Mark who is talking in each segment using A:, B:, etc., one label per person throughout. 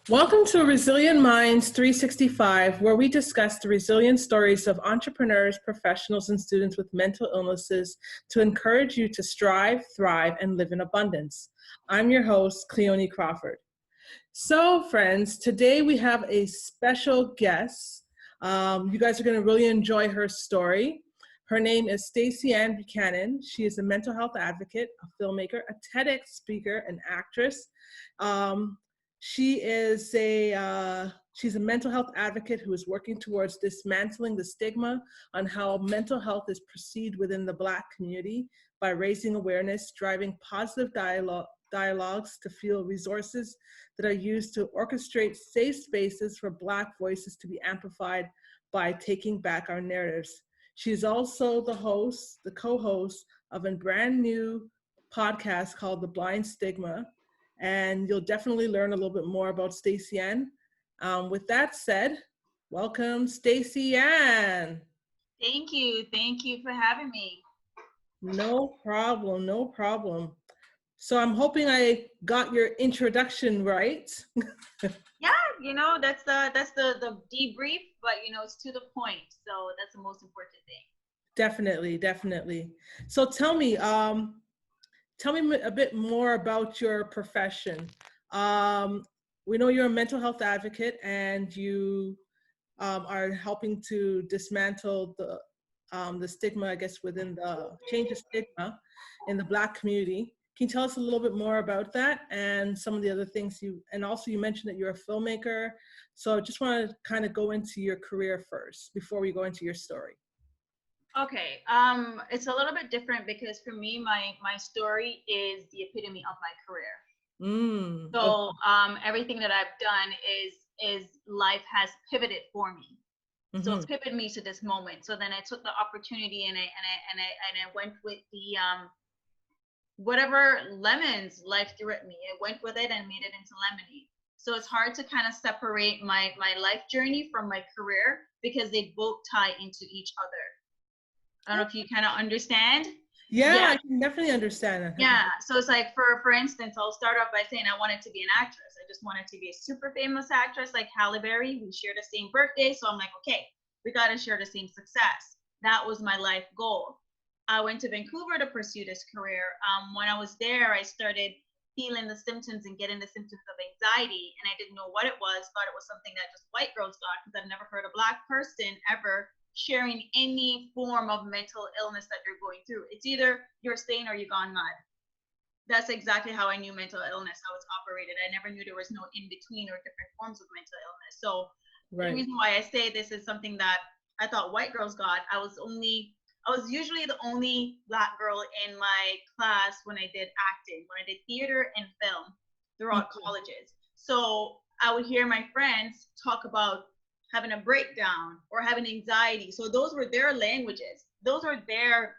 A: Welcome to Resilient Minds 365, where we discuss the resilient stories of entrepreneurs, professionals, and students with mental illnesses to encourage you to strive, thrive, and live in abundance. I'm your host, Cleoni Crawford. So, friends, today we have a special guest. You guys are going to really enjoy her story. Her name is Stacy-Ann Buchanan. She is a mental health advocate, a filmmaker, a TEDx speaker, an actress. She's a mental health advocate who is working towards dismantling the stigma on how mental health is perceived within the Black community by raising awareness, driving positive dialogues to feel resources that are used to orchestrate safe spaces for Black voices to be amplified by taking back our narratives. She's also the co-host of a brand new podcast called The Blind Stigma. And you'll definitely learn a little bit more about Stacy-Ann. With that said, welcome, Stacy-Ann.
B: Thank you. Thank you for having me.
A: No problem. No problem. So I'm hoping I got your introduction right.
B: Yeah, that's the debrief, but it's to the point. So that's the most important thing.
A: Definitely. So tell me a bit more about your profession. We know you're a mental health advocate and you are helping to dismantle the stigma, I guess, change the stigma in the Black community. Can you tell us a little bit more about that and some of the other things and also you mentioned that you're a filmmaker. So I just want to kind of go into your career first before we go into your story.
B: Okay, it's a little bit different because for me, my story is the epitome of my career. So everything that I've done is life has pivoted for me. Mm-hmm. So it's pivoted me to this moment. So then I took the opportunity and I went with the whatever lemons life threw at me. I went with it and made it into lemonade. So it's hard to kind of separate my life journey from my career because they both tie into each other. I don't know if you kind of understand.
A: Yeah, I can definitely understand that.
B: Yeah, so it's like, for instance, I'll start off by saying I wanted to be an actress. I just wanted to be a super famous actress like Halle Berry. We share the same birthday, so I'm like, okay, we got to share the same success. That was my life goal. I went to Vancouver to pursue this career. When I was there, I started feeling the symptoms and getting the symptoms of anxiety, and I didn't know what it was, thought it was something that just white girls got because I've never heard a Black person ever sharing any form of mental illness that you're going through. It's either you're sane or you're gone mad. That's exactly how I knew mental illness, how it's operated. I never knew there was no in-between or different forms of mental illness. So The reason why I say this is something that I thought white girls got. I was usually the only Black girl in my class when I did acting, when I did theater and film throughout colleges. So I would hear my friends talk about having a breakdown or having anxiety. So those were their languages. Those were their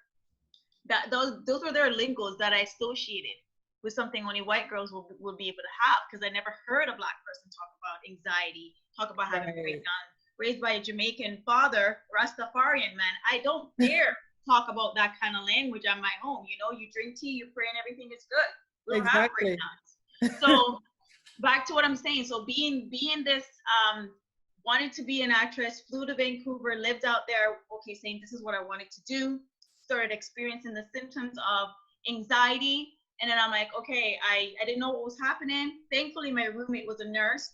B: lingos that I associated with something only white girls will be able to have, because I never heard a Black person talk about anxiety, talk about having a breakdown. Raised by a Jamaican father, Rastafarian man, I don't dare talk about that kind of language on my own. You drink tea, you pray, and everything is good. We don't have breakdowns. So back to what I'm saying. So being this wanted to be an actress, flew to Vancouver, lived out there, saying this is what I wanted to do, started experiencing the symptoms of anxiety. And then I'm like, okay, I didn't know what was happening. Thankfully, my roommate was a nurse,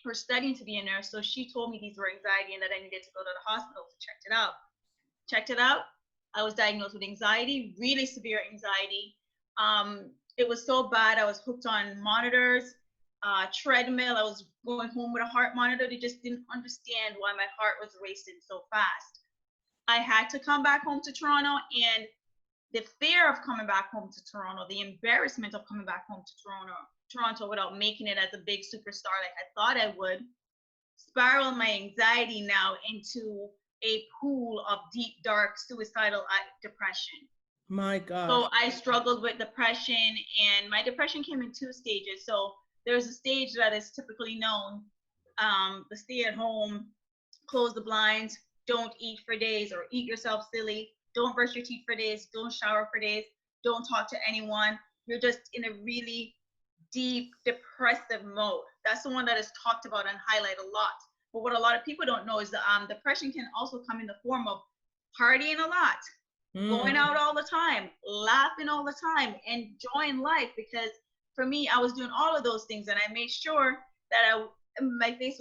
B: or studying to be a nurse. So she told me these were anxiety and that I needed to go to the hospital to check it out. Checked it out. I was diagnosed with anxiety, really severe anxiety. It was so bad. I was hooked on monitors, treadmill. I was going home with a heart monitor. They just didn't understand why my heart was racing so fast. I had to come back home to Toronto, and the fear of coming back home to Toronto, the embarrassment of coming back home to Toronto without making it as a big superstar like I thought I would, spiraled my anxiety now into a pool of deep, dark, suicidal depression.
A: My gosh.
B: So I struggled with depression, and my depression came in 2 stages. So there's a stage that is typically known, the stay at home, close the blinds, don't eat for days or eat yourself silly, don't brush your teeth for days, don't shower for days, don't talk to anyone. You're just in a really deep depressive mode. That's the one that is talked about and highlighted a lot. But what a lot of people don't know is that depression can also come in the form of partying a lot, going out all the time, laughing all the time, enjoying life. Because for me, I was doing all of those things, and I made sure that my face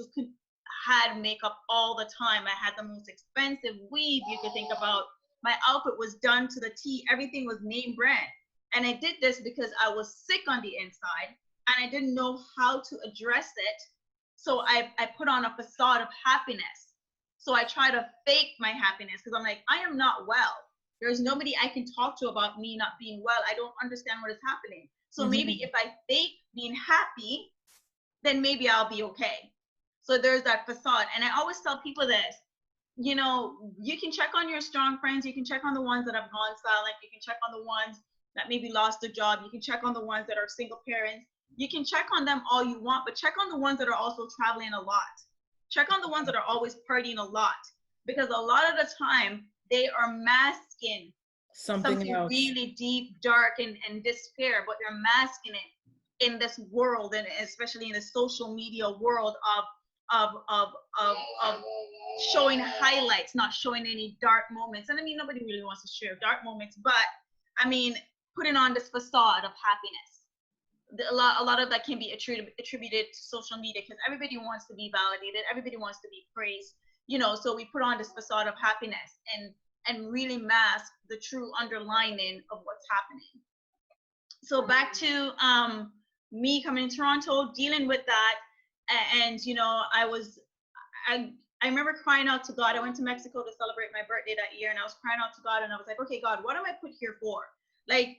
B: had makeup all the time. I had the most expensive weave you could think about. My outfit was done to the T. Everything was name brand. And I did this because I was sick on the inside and I didn't know how to address it. So I put on a facade of happiness. So I try to fake my happiness because I'm like, I am not well. There's nobody I can talk to about me not being well. I don't understand what is happening. So maybe if I fake being happy, then maybe I'll be okay. So there's that facade. And I always tell people this, you know, you can check on your strong friends. You can check on the ones that have gone silent. You can check on the ones that maybe lost a job. You can check on the ones that are single parents. You can check on them all you want, but check on the ones that are also traveling a lot. Check on the ones that are always partying a lot, because a lot of the time they are masking something really deep, dark, and despair, but they're masking it in this world, and especially in the social media world of showing highlights, not showing any dark moments. And I mean, nobody really wants to share dark moments, but I mean, putting on this facade of happiness. A lot of that can be attributed to social media, because everybody wants to be validated, everybody wants to be praised, you know. So we put on this facade of happiness and really mask the true underlining of what's happening. So back to me coming to Toronto, dealing with that, and you know, I remember crying out to God. I went to Mexico to celebrate my birthday that year, and I was crying out to God, and I was like, okay, God, what am I put here for? Like,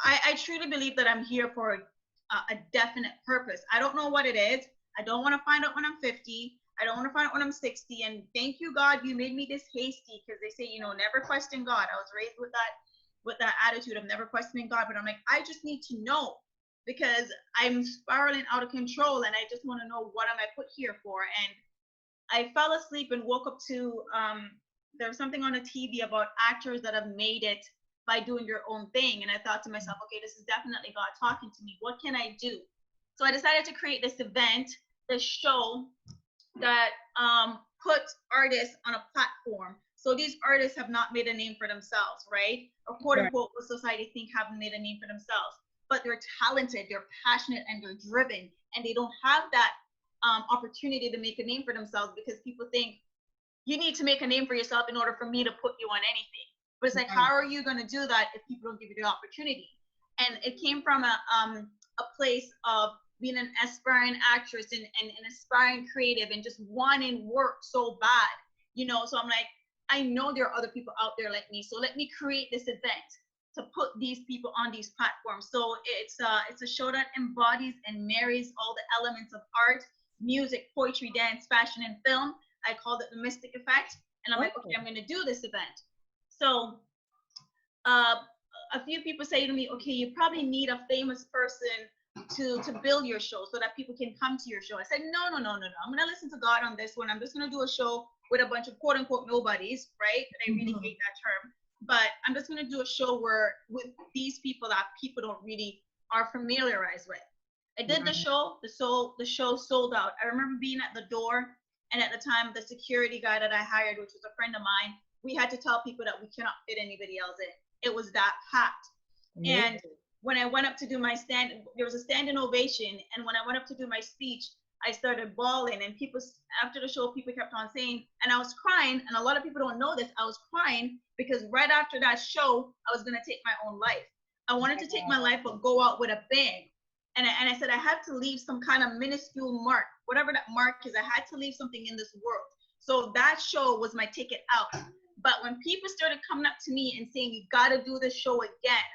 B: I truly believe that I'm here for a definite purpose. I don't know what it is. I don't want to find out when I'm 50. I don't want to find out when I'm 60. And thank you, God, you made me this hasty, because they say, you know, never question God. I was raised with that attitude of never questioning God. But I'm like, I just need to know, because I'm spiraling out of control, and I just want to know, what am I put here for? And I fell asleep and woke up to there was something on the TV about actors that have made it by doing your own thing. And I thought to myself, okay, this is definitely God talking to me. What can I do? So I decided to create this event, this show that puts artists on a platform. So these artists have not made a name for themselves, right? Or quote unquote, what society think haven't made a name for themselves. But they're talented, they're passionate, and they're driven. And they don't have that opportunity to make a name for themselves, because people think you need to make a name for yourself in order for me to put you on anything. But it's like, how are you going to do that if people don't give you the opportunity? And it came from a place of being an aspiring actress and an aspiring creative, and just wanting work so bad, you know. So I'm like, I know there are other people out there like me, so let me create this event to put these people on these platforms. So it's a show that embodies and marries all the elements of art, music, poetry, dance, fashion, and film. I called it the Mystic Effect. And I'm like, okay, I'm going to do this event. So a few people say to me, okay, you probably need a famous person to build your show so that people can come to your show. I said, no. I'm going to listen to God on this one. I'm just going to do a show with a bunch of quote unquote nobodies, right? And I really hate that term. But I'm just going to do a show with these people that people don't really are familiarized with. I did the show. The show sold out. I remember being at the door, and at the time, the security guy that I hired, which was a friend of mine, we had to tell people that we cannot fit anybody else in. It was that packed. And when I went up to do my there was a standing ovation. And when I went up to do my speech, I started bawling. And people, after the show, people kept on saying, and I was crying. And a lot of people don't know this. I was crying because right after that show, I was going to take my own life. I wanted to take my life, but go out with a bang. And I said, I had to leave some kind of minuscule mark, whatever that mark is. I had to leave something in this world. So that show was my ticket out. But when people started coming up to me and saying, you got to do this show again,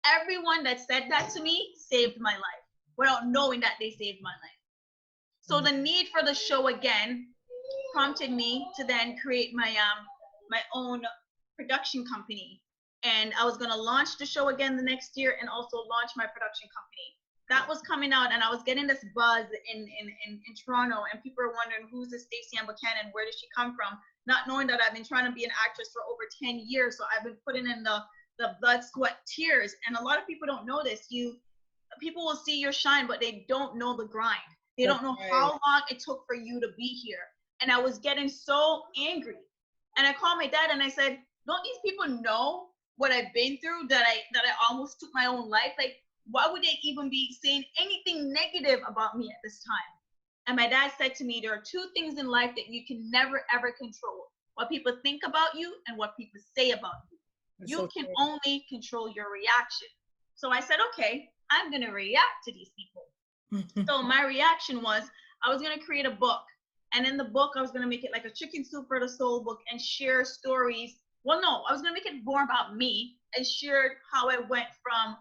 B: everyone that said that to me saved my life without knowing that they saved my life. So the need for the show again prompted me to then create my my own production company. And I was going to launch the show again the next year and also launch my production company. That was coming out, and I was getting this buzz in Toronto, and people were wondering, who's this Stacy-Ann Buchanan? Where does she come from? Not knowing that I've been trying to be an actress for over 10 years. So I've been putting in the blood, sweat, tears. And a lot of people don't know this. People will see your shine, but they don't know the grind. They don't know how long it took for you to be here. And I was getting so angry. And I called my dad and I said, don't these people know what I've been through, that I almost took my own life? Like, why would they even be saying anything negative about me at this time? And my dad said to me, there are two things in life that you can never, ever control: what people think about you and what people say about you. You can only control your reaction. So I said, okay, I'm going to react to these people. So my reaction was, I was going to create a book. And in the book, I was going to make it like a chicken soup for the soul book and share stories. Well, no, I was going to make it more about me and share how I went from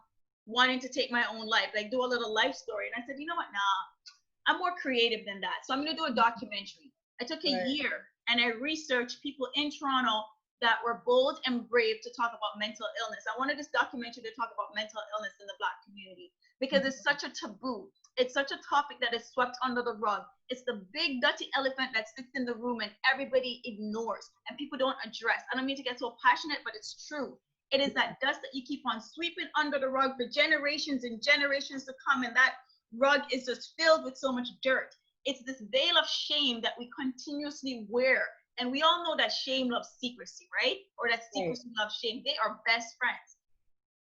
B: wanting to take my own life, like do a little life story. And I said, you know what? Nah, I'm more creative than that. So I'm going to do a documentary. I took a year and I researched people in Toronto that were bold and brave to talk about mental illness. I wanted this documentary to talk about mental illness in the Black community because it's such a taboo. It's such a topic that is swept under the rug. It's the big dirty elephant that sits in the room and everybody ignores and people don't address. I don't mean to get so passionate, but it's true. It is that dust that you keep on sweeping under the rug for generations and generations to come, and that rug is just filled with so much dirt. It's this veil of shame that we continuously wear. And we all know that shame loves secrecy, right? Or that secrecy loves shame. They are best friends.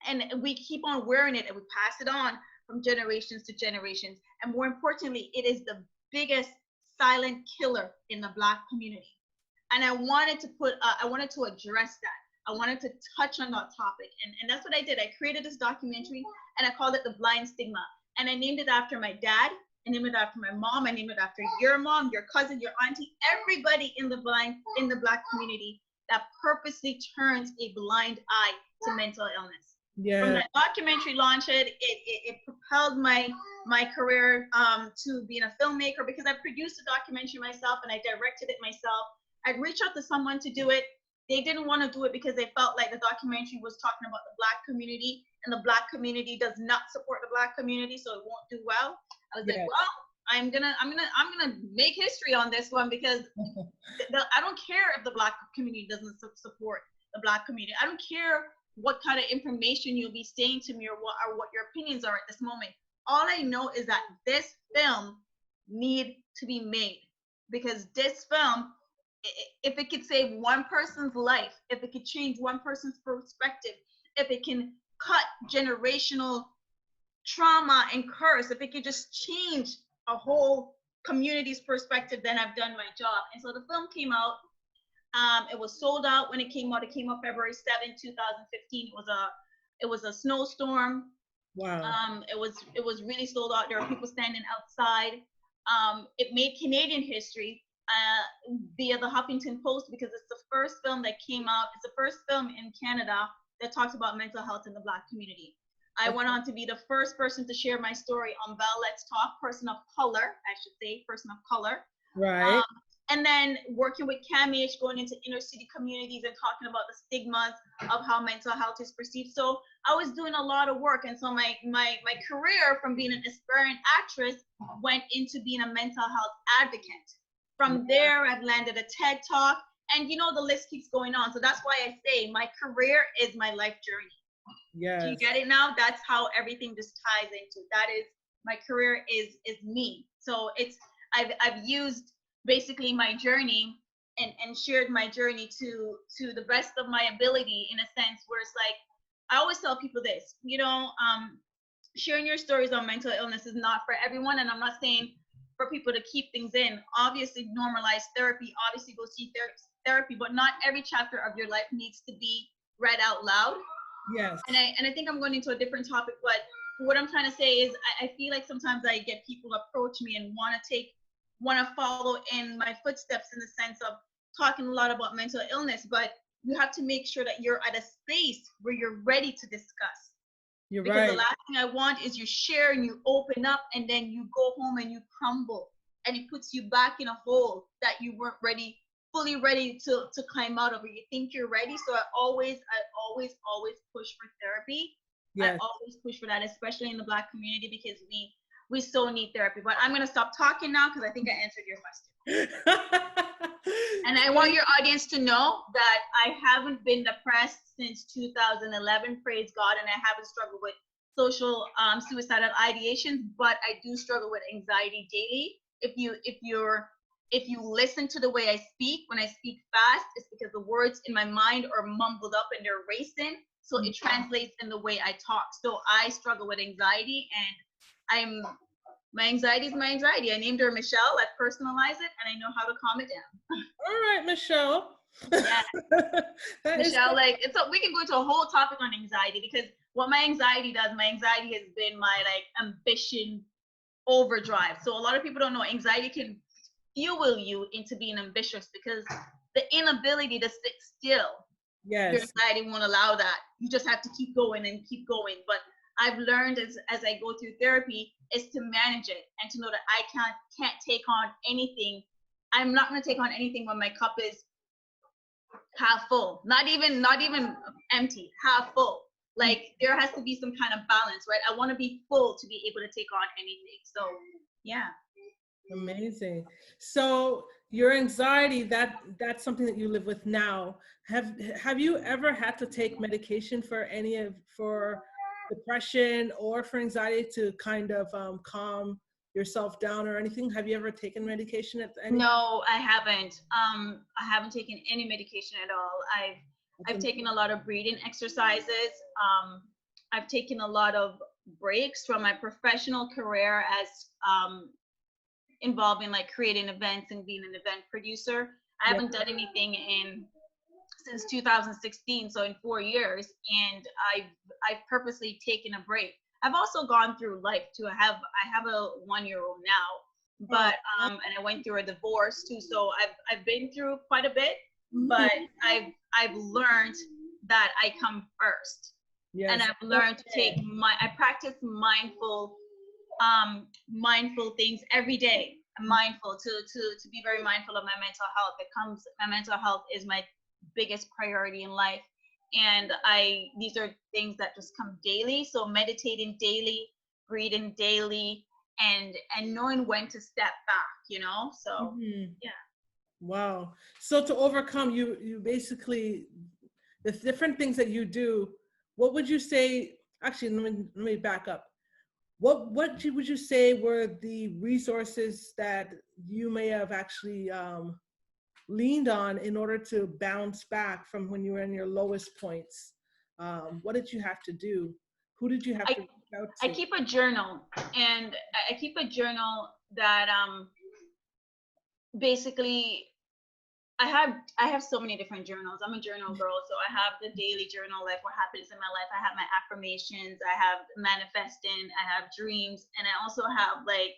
B: And we keep on wearing it and we pass it on from generations to generations. And more importantly, it is the biggest silent killer in the Black community. And I wanted to address that. I wanted to touch on that topic. And that's what I did. I created this documentary and I called it The Blind Stigma. And I named it after my dad. I named it after my mom. I named it after your mom, your cousin, your auntie, everybody in the Black community that purposely turns a blind eye to mental illness. Yeah. From that documentary launch, it propelled my career to being a filmmaker, because I produced the documentary myself and I directed it myself. I'd reach out to someone to do it. They didn't want to do it because they felt like the documentary was talking about the Black community, and the Black community does not support the Black community, so it won't do well. I was like, well, I'm gonna make history on this one, because I don't care if the Black community doesn't support the Black community. I don't care what kind of information you'll be saying to me or what your opinions are at this moment. All I know is that this film needs to be made, because this film, if it could save one person's life, if it could change one person's perspective, if it can cut generational trauma and curse, if it could just change a whole community's perspective, then I've done my job. And so the film came out. It was sold out when it came out. It came out February 7, 2015. It was a snowstorm. Wow. It was really sold out. There were people standing outside. It made Canadian history via the Huffington Post, because it's the first film that came out. It's the first film in Canada that talks about mental health in the Black community. I went on to be the first person to share my story on Bell Let's Talk, person of color, I should say, person of color. Right. And then working with CAMH, going into inner city communities and talking about the stigmas of how mental health is perceived. So I was doing a lot of work. And so my career from being an aspiring actress went into being a mental health advocate. From there, I've landed a TED Talk, and the list keeps going on. So that's why I say my career is my life journey. Yes. Do you get it now? That's how everything just ties into. That is, my career is me. So I've used basically my journey and shared my journey to the best of my ability, in a sense where it's like, I always tell people this, sharing your stories on mental illness is not for everyone. And I'm not saying for people to keep things in. Obviously normalize therapy, obviously go see therapy, but not every chapter of your life needs to be read out loud. Yes. And I think I'm going into a different topic, but what I'm trying to say is I feel like sometimes I get people approach me and want to follow in my footsteps, in the sense of talking a lot about mental illness, but you have to make sure that you're at a space where you're ready to discuss. Because the last thing I want is you share and you open up and then you go home and you crumble, and it puts you back in a hole that you weren't ready fully ready to climb out of it. You think you're ready. So I always push for therapy.
A: Yes.
B: I always push for that, especially in the Black community, because we so need therapy. But I'm gonna stop talking now because I think I answered your question. And I want your audience to know that I haven't been depressed since 2011, praise God, and I haven't struggled with social suicidal ideations, but I do struggle with anxiety daily. If you listen to the way I speak, when I speak fast, it's because the words in my mind are mumbled up and they're racing. So it translates in the way I talk. So I struggle with anxiety, and my anxiety is my anxiety. I named her Michelle. I personalize it, and I know how to calm it down.
A: All right, Michelle.
B: Yeah. Michelle,
A: is-
B: like we can go into a whole topic on anxiety, because what my anxiety does, my anxiety has been my ambition overdrive. So a lot of people don't know anxiety can fuel you into being ambitious, because the inability to sit still,
A: Yes.
B: your anxiety won't allow that. You just have to keep going and keep going. But I've learned as I go through therapy is to manage it and to know that I can't take on anything. I'm not going to take on anything when my cup is half full, not even empty, half full. Like there has to be some kind of balance, right? I want to be full to be able to take on anything. So yeah.
A: Amazing. So your anxiety, that's something that you live with now. Have you ever had to take medication for for depression or for anxiety to kind of calm yourself down or anything? Have you ever taken medication at any?
B: No, I haven't. I haven't taken any medication at all. I've taken a lot of breathing exercises. I've taken a lot of breaks from my professional career as involving like creating events and being an event producer. I haven't done anything since 2016, so in 4 years, and I've purposely taken a break. I've also gone through life too. I have a 1-year-old now, but and I went through a divorce too, so I've been through quite a bit, but I've learned that I come first. Yes. And I've learned to I practice mindful things every day. I'm mindful to be very mindful of my mental health. My mental health is my biggest priority in life, and these are things that just come daily. So meditating daily, breathing daily, and knowing when to step back, so yeah.
A: Wow. So to overcome, you basically, the different things that you do, what would you say, actually let me back up. What would you say were the resources that you may have actually leaned on in order to bounce back from when you were in your lowest points? What did you have to do? Who did you have to reach out to?
B: I keep a journal, and I keep a journal that basically I have so many different journals. I'm a journal girl, so I have the daily journal, like what happens in my life. I have my affirmations, I have manifesting, I have dreams, and I also have like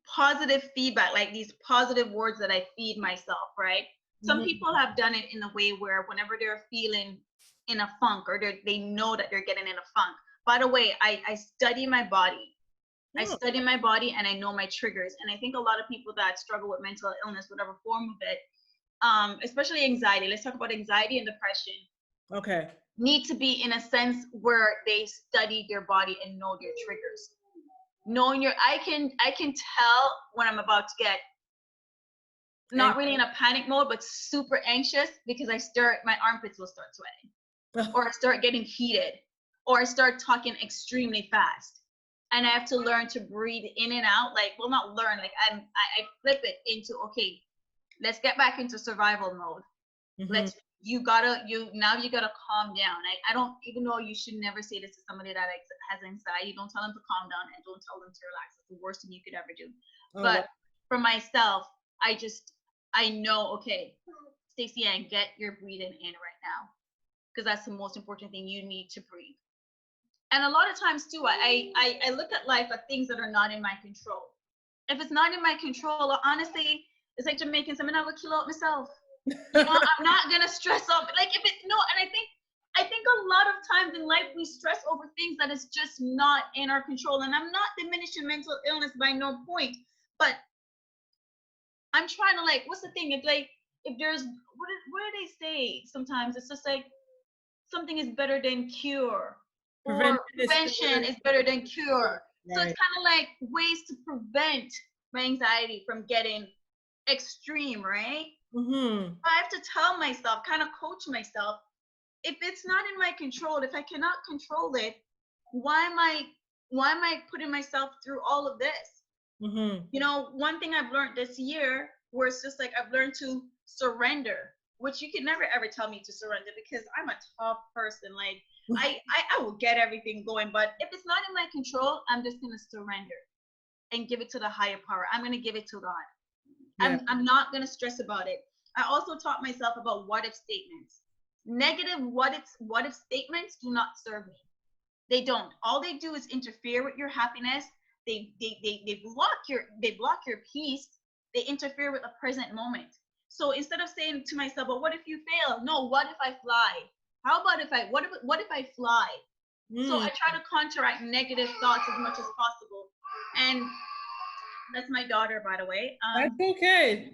B: positive feedback, like these positive words that I feed myself, right? Some people have done it in a way where whenever they're feeling in a funk, or they know that they're getting in a funk. By the way, I study my body. I study my body, and I know my triggers. And I think a lot of people that struggle with mental illness, whatever form of it, especially anxiety, let's talk about anxiety and depression.
A: Okay.
B: Need to be in a sense where they study their body and know their triggers. Knowing I can tell when I'm about to get not really in a panic mode, but super anxious, because my armpits will start sweating, or I start getting heated, or I start talking extremely fast. And I have to learn to breathe in and out. Not learn, I flip it into, okay, let's get back into survival mode. You gotta calm down. I don't, even though you should never say this to somebody that has anxiety, don't tell them to calm down, and don't tell them to relax. It's the worst thing you could ever do. But for myself, I know, okay, Stacy-Ann, get your breathing in right now, because that's the most important thing. You need to breathe. And a lot of times too, I look at life at things that are not in my control. If it's not in my control, honestly, it's like Jamaicans, I'm gonna kill out myself. I'm not gonna stress out. And I think a lot of times in life we stress over things that is just not in our control. And I'm not diminishing mental illness by no point, but I'm trying to like, what's the thing? It's like, if there's, what do they say? Sometimes it's just like, something is better than cure, or prevention is better than cure. So it's kind of like ways to prevent my anxiety from getting extreme, right? I have to tell myself, kind of coach myself, if it's not in my control, if I cannot control it, why am I putting myself through all of this? You know, one thing I've learned this year, where it's just like I've learned to surrender, which you can never ever tell me to surrender, because I'm a tough person. Like I will get everything going, but if it's not in my control, I'm just gonna surrender and give it to the higher power. I'm gonna give it to God. Yeah. I'm not gonna stress about it. I also taught myself about what if statements. Negative what if statements do not serve me. They don't. All they do is interfere with your happiness. They block your peace. They interfere with the present moment. So instead of saying to myself, "But what if you fail?" No, what if I fly? How about what if I fly? So I try to counteract negative thoughts as much as possible. And that's my daughter, by the way.
A: That's okay.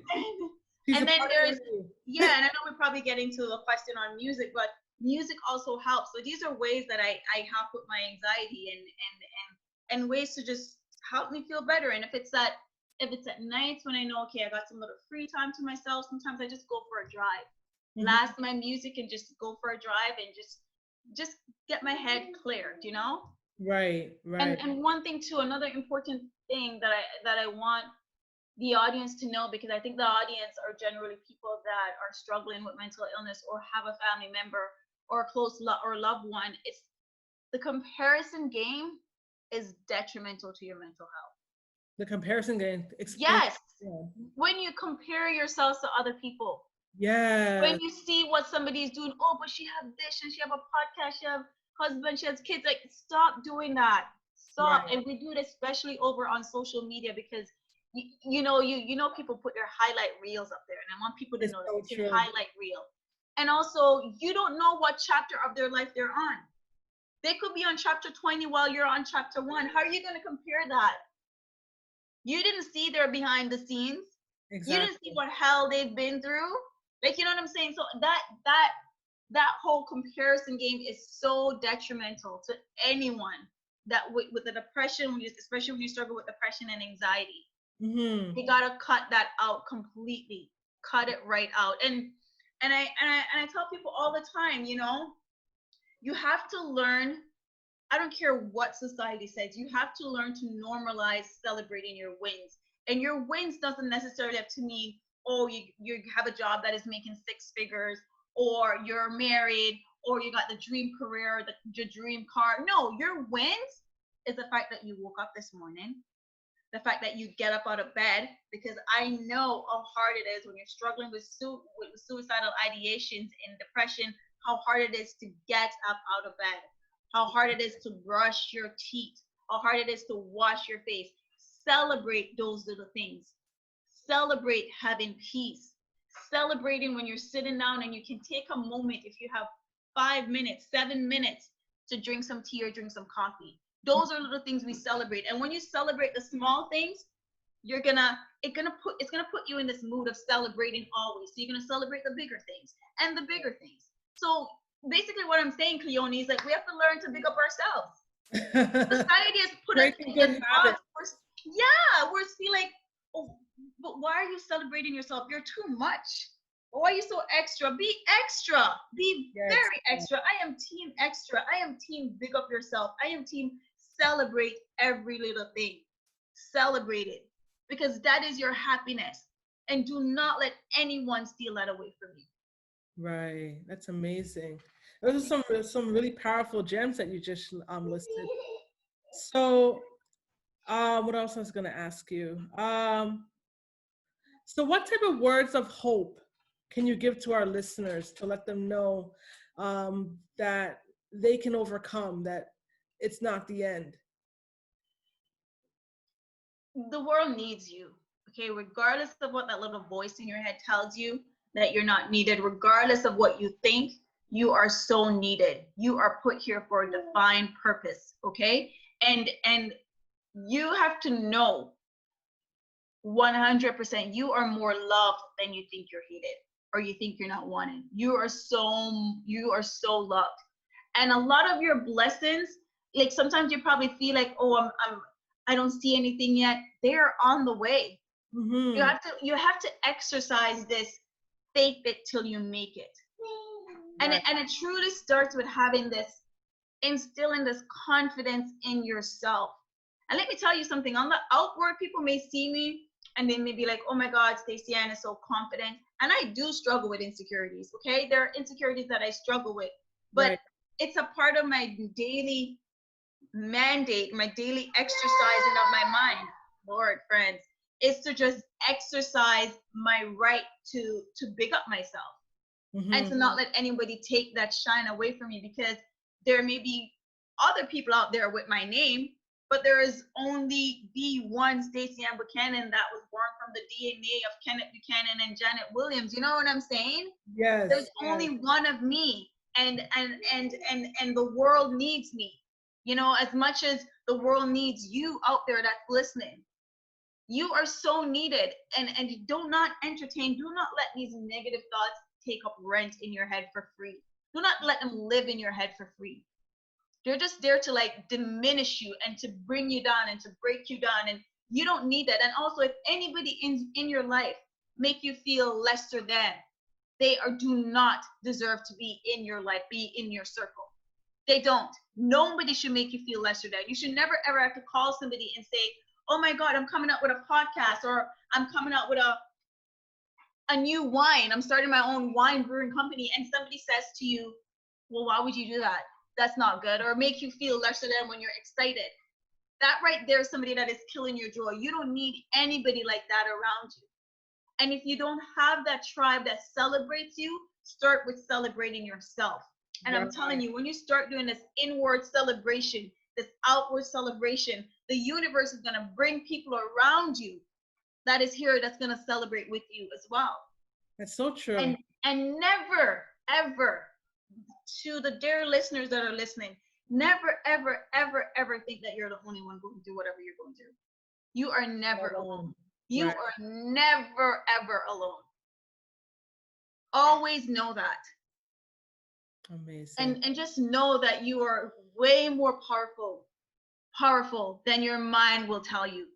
B: And then there's, yeah, and I know we're probably getting to a question on music, but music also helps. So these are ways that I help with my anxiety and ways to just help me feel better. And if it's at nights when I know, okay, I got some little free time to myself, sometimes I just go for a drive. Blast my music and just go for a drive and just get my head cleared, you know?
A: Right.
B: And one thing too, another important thing that I want the audience to know, because I think the audience are generally people that are struggling with mental illness or have a family member or a close or loved one. It's the comparison game is detrimental to your mental health. The comparison game. Yes. Yeah. When you compare yourselves to other people. Yeah. When you see what somebody is doing, oh, but she has this and she have a podcast, she have husband, she has kids. Like, stop doing that. Stop. Right. And we do it especially over on social media, because you know people put their highlight reels up there, and I want people to know that it's a highlight reel. And also, you don't know what chapter of their life they're on. They could be on chapter 20 while you're on chapter 1. How are you going to compare that? You didn't see their behind the scenes. Exactly. You didn't see what hell they've been through. Like, you know what I'm saying? So that whole comparison game is so detrimental to anyone that with the depression, especially when you struggle with depression and anxiety. You gotta cut that out completely. Cut it right out. And I tell people all the time, you know, you have to learn. I don't care what society says. You have to learn to normalize celebrating your wins. And your wins doesn't necessarily have to mean, oh, you have a job that is making 6 figures, or you're married, or you got the dream career, your dream car. No, your wins is the fact that you woke up this morning. The fact that you get up out of bed, because I know how hard it is when you're struggling with suicidal ideations and depression, how hard it is to get up out of bed, how hard it is to brush your teeth, how hard it is to wash your face. Celebrate those little things. Celebrate having peace. Celebrating when you're sitting down and you can take a moment, if you have 5 minutes, 7 minutes, to drink some tea or drink some coffee. Those are little things we celebrate. And when you celebrate the small things, it's gonna put you in this mood of celebrating always. So you're gonna celebrate the bigger things and the bigger things. So basically what I'm saying, Cleoni, is like, we have to learn to big up ourselves. Society has put us in this box. We're still like, oh, but why are you celebrating yourself? You're too much. Why are you so extra? Be extra. Be very extra. I am team extra. I am team big up yourself. I am team celebrate every little thing. Celebrate it, because that is your happiness. And do not let anyone steal that away from you. Right. That's amazing. Those are some really powerful gems that you just listed. So what else I was going to ask you? So what type of words of hope can you give to our listeners to let them know that they can overcome, that it's not the end? The world needs you, okay? Regardless of what that little voice in your head tells you, that you're not needed, regardless of what you think, you are so needed. You are put here for a defined purpose, okay? And you have to know 100%. You are more loved than you think you're hated or you think you're not wanted. You are so loved. And a lot of your blessings, like sometimes you probably feel like, oh, I don't see anything yet. They're on the way.
A: Mm-hmm.
B: You have to exercise this fake it till you make it. And it truly starts with instilling this confidence in yourself. And let me tell you something, on the outward, people may see me and they may be like, oh my God, Stacy-Ann is so confident. And I do struggle with insecurities, okay? There are insecurities that I struggle with, but it's a part of my daily mandate, my daily exercising of my mind, Lord, friends, is to just exercise my right to big up myself. Mm-hmm. And to not let anybody take that shine away from me, because there may be other people out there with my name, but there is only the one Stacy-Ann Buchanan that was born from the DNA of Kenneth Buchanan and Janet Williams. You know what I'm saying?
A: Yes.
B: There's only one of me, and the world needs me. You know, as much as the world needs you out there that's listening. You are so needed, and do not let these negative thoughts take up rent in your head for free. Do not let them live in your head for free. They're just there to like diminish you and to bring you down and to break you down, and you don't need that. And also, if anybody in your life make you feel lesser than, they do not deserve to be in your life, be in your circle. They don't. Nobody should make you feel lesser than. You should never ever have to call somebody and say, oh my God, I'm coming out with a podcast, or I'm coming out with a new wine. I'm starting my own wine brewing company. And somebody says to you, well, why would you do that? That's not good. Or make you feel lesser than when you're excited. That right there is somebody that is killing your joy. You don't need anybody like that around you. And if you don't have that tribe that celebrates you, start with celebrating yourself. And I'm telling you, when you start doing this inward celebration, this outward celebration, the universe is going to bring people around you that is here, that's going to celebrate with you as well.
A: That's so true.
B: And never, ever, to the dear listeners that are listening, never, ever, ever, ever think that you're the only one going through whatever you're going through. You are never alone. You are never, ever alone. Always know that.
A: Amazing.
B: And just know that you are way more powerful than your mind will tell you.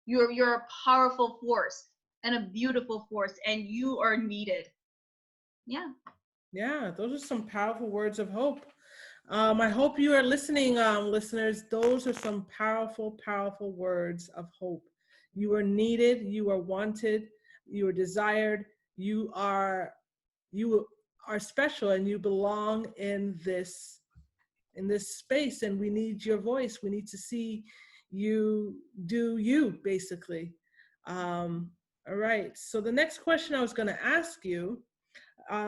B: You're a powerful force and a beautiful force, and you are needed.
A: Yeah, those are some powerful words of hope. I hope you are listening, listeners. Those are some powerful words of hope. You are needed, you are wanted, you are desired, you are special, and you belong in this space, and we need your voice. We need to see you do you, basically. All right, so the next question I was going to ask you,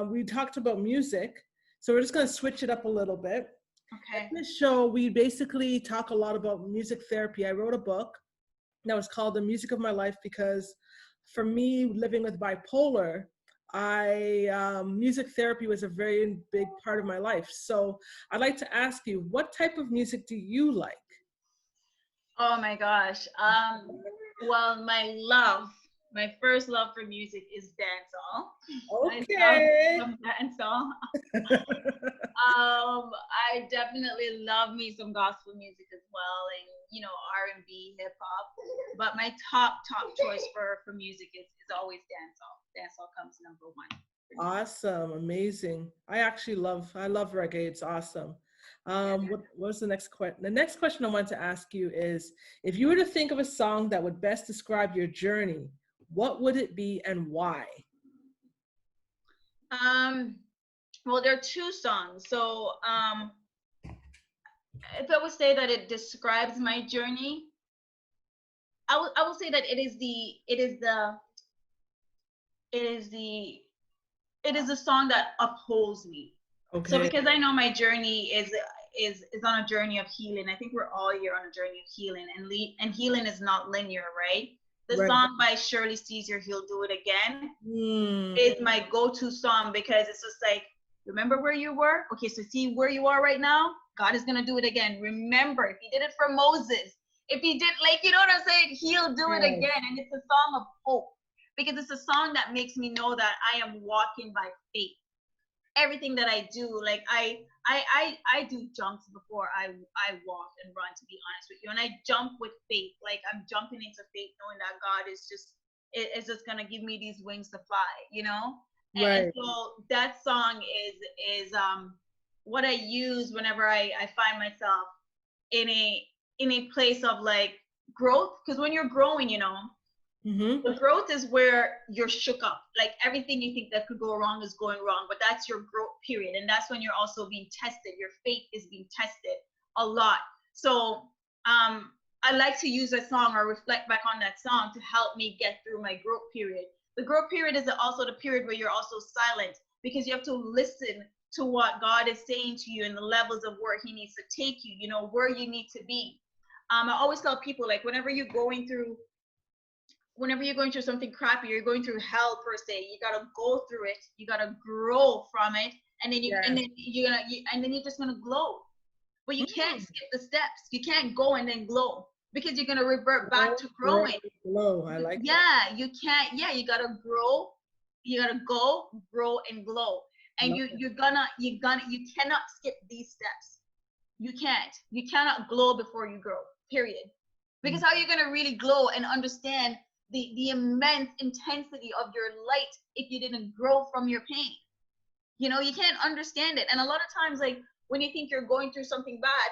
A: we talked about music, so we're just going to switch it up a little bit.
B: Okay.
A: In this show, we basically talk a lot about music therapy. I wrote a book that was called The Music of My Life, because for me, living with bipolar, music therapy was a very big part of my life. So I'd like to ask you, what type of music do you like?
B: Oh my gosh. Well, my first love for music is dancehall.
A: Okay.
B: I love dancehall. I definitely love me some gospel music as well, and R&B, hip hop. But my top choice for music is always dancehall. Dancehall comes number one.
A: Awesome, amazing. I love reggae. It's awesome. What was the next question? The next question I want to ask you is, if you were to think of a song that would best describe your journey, what would it be and why?
B: Well, there are two songs. So if I would say that it describes my journey, I will say that it is the song that upholds me. Okay. So because I know my journey is on a journey of healing. I think we're all here on a journey of healing, and healing is not linear, right? The song by Shirley Caesar, He'll Do It Again, is my go-to song, because it's just like, remember where you were? Okay, so see where you are right now? God is going to do it again. Remember, if he did it for Moses, If he did, like, you know what I'm saying? He'll do it again. And it's a song of hope, because it's a song that makes me know that I am walking by faith. Everything that I do, like I do jumps before I walk and run, to be honest with you. And I jump with faith. Like, I'm jumping into faith, knowing that God is just gonna give me these wings to fly, you know?
A: Right.
B: And so that song is what I use whenever I find myself in a place of like growth. Because when you're growing, you know, the growth is where you're shook up. Like, everything you think that could go wrong is going wrong, but that's your growth period. And that's when you're also being tested. Your faith is being tested a lot. So I like to use a song or reflect back on that song to help me get through my growth period. The growth period is also the period where you're also silent, because you have to listen to what God is saying to you and the levels of where he needs to take you, you know, where you need to be. I always tell people, like, whenever you're going through something crappy, you're going through hell per se, you gotta go through it, you gotta grow from it, and then you're just gonna glow. But you can't skip the steps. You can't go and then glow, because you're gonna revert back to growing.
A: Glow, I like that.
B: Yeah, you can't. Yeah, you gotta grow. You gotta go, grow, and glow. And you cannot skip these steps. You can't. You cannot glow before you grow. Period. Because how are you gonna really glow and understand the immense intensity of your light if you didn't grow from your pain? You know, you can't understand it. And a lot of times, like, when you think you're going through something bad,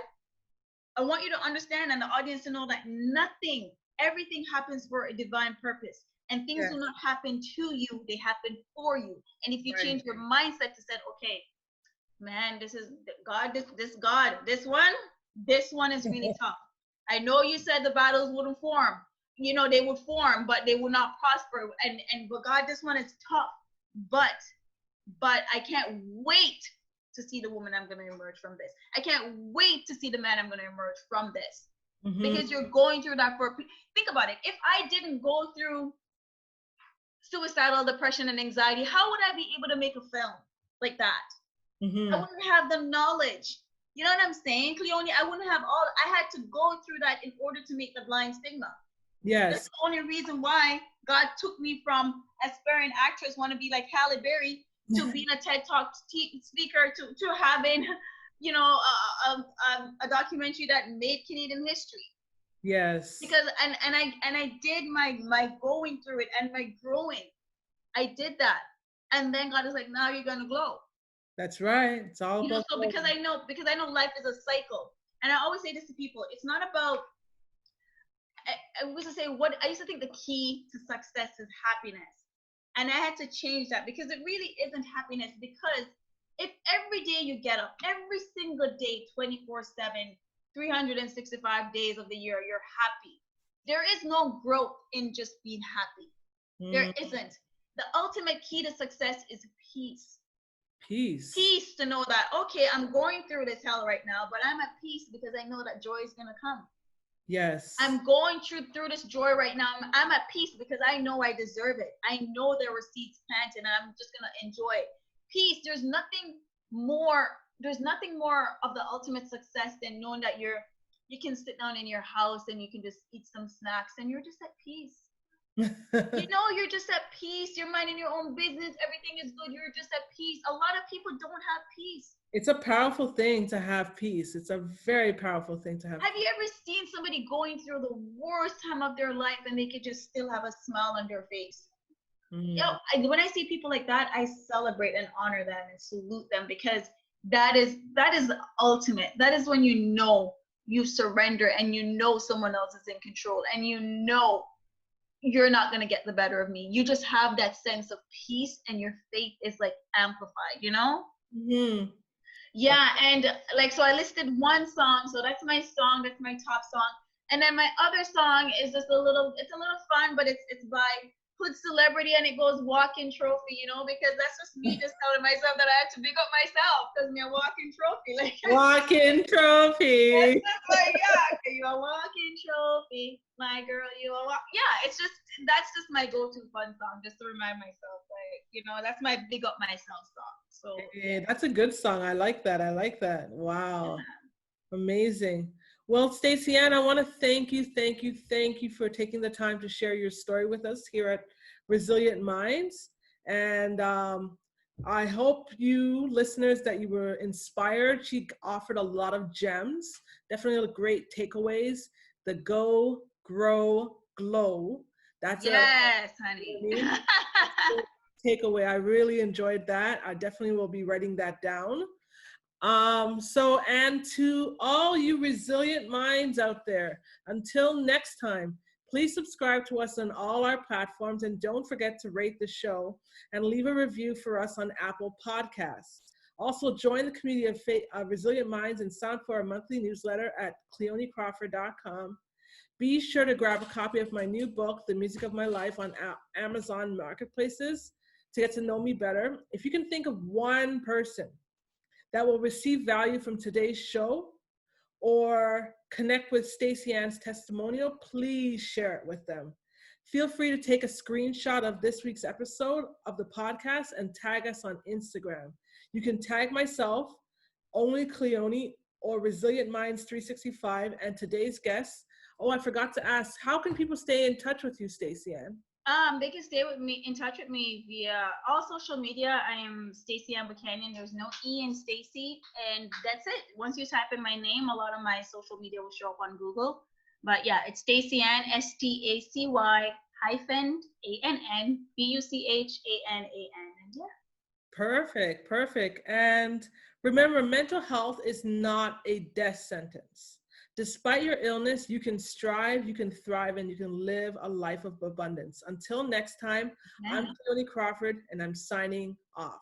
B: I want you to understand, and the audience to know, that everything happens for a divine purpose. And things do not happen to you, they happen for you. And if you change your mindset to say, okay, man, this is God, this one is really tough. I know you said the battles wouldn't form. You know, they would form, but they would not prosper. But God, this one is tough. But I can't wait to see the woman I'm going to emerge from this. I can't wait to see the man I'm going to emerge from this. Because you're going through that think about it. If I didn't go through suicidal depression and anxiety, how would I be able to make a film like that? I wouldn't have the knowledge. You know what I'm saying, Cleoni? I had to go through that in order to make the Blind Stigma.
A: Yes.
B: That's the only reason why God took me from aspiring actress, want to be like Halle Berry, to being a TED Talk speaker, to having, you know, a documentary that made Canadian history.
A: Yes.
B: Because and I did my going through it and my growing. I did that, and then God is like, now you're gonna glow.
A: That's right. It's all about.
B: You know, so because I know life is a cycle, and I always say this to people. It's not about. I used to think the key to success is happiness. And I had to change that, because it really isn't happiness. Because if every day you get up, every single day, 24/7, 365 days of the year, you're happy, there is no growth in just being happy. There isn't. The ultimate key to success is peace. Peace to know that, okay, I'm going through this hell right now, but I'm at peace because I know that joy is going to come.
A: Yes.
B: I'm going through this joy right now. I'm at peace because I know I deserve it. I know there were seeds planted, and I'm just going to enjoy it. Peace. There's nothing more of the ultimate success than knowing that you can sit down in your house and you can just eat some snacks and you're just at peace. You know, you're just at peace. You're minding your own business. Everything is good. You're just at peace. A lot of people don't have peace.
A: It's a powerful thing to have peace. It's a very powerful thing to have.
B: Have you ever seen somebody going through the worst time of their life and they could just still have a smile on their face? You know, when I see people like that, I celebrate and honor them and salute them, because that is ultimate. That is when you know you surrender and you know someone else is in control and you know you're not going to get the better of me. You just have that sense of peace and your faith is like amplified, you know? Yeah, and like, so I listed one song, so that's my song, that's my top song. And then my other song is just it's a little fun, but it's by Hood Celebrity, and it goes Walking Trophy, you know, because that's just me just telling myself that I have to big up myself, because me a walking trophy. Like,
A: walking trophy.
B: Like, yeah, you a walking trophy, my girl, you a yeah, that's just my go-to fun song, just to remind myself, like, you know, that's my big up myself song. So
A: that's a good song. I like that. Wow. Yeah. Amazing. Well, Stacy-Ann, I want to thank you for taking the time to share your story with us here at Resilient Minds. And I hope you listeners that you were inspired. She offered a lot of gems, definitely great takeaways. The go, grow, glow. That's
B: yes, honey.
A: Takeaway. I really enjoyed that. I definitely will be writing that down. And to all you resilient minds out there, until next time, please subscribe to us on all our platforms and don't forget to rate the show and leave a review for us on Apple Podcasts. Also, join the community of Resilient Minds and sign up for our monthly newsletter at cleonicrawford.com. Be sure to grab a copy of my new book, The Music of My Life, on Amazon marketplaces to get to know me better. If you can think of one person that will receive value from today's show or connect with Stacy-Ann's testimonial, please share it with them. Feel free to take a screenshot of this week's episode of the podcast and tag us on Instagram. You can tag myself, Only Cleoni, or Resilient Minds 365, and today's guest. Oh, I forgot to ask, how can people stay in touch with you, Stacy-Ann?
B: They can stay in touch with me via all social media. I am Stacy-Ann Buchanan. There's no E in Stacy, and that's it. Once you type in my name, a lot of my social media will show up on Google. But yeah, it's Stacy-Ann, STACY-ANN-BUCHANAN. Yeah.
A: Perfect. And remember, mental health is not a death sentence. Despite your illness, you can strive, you can thrive, and you can live a life of abundance. Until next time, I'm Cleoni Crawford, and I'm signing off.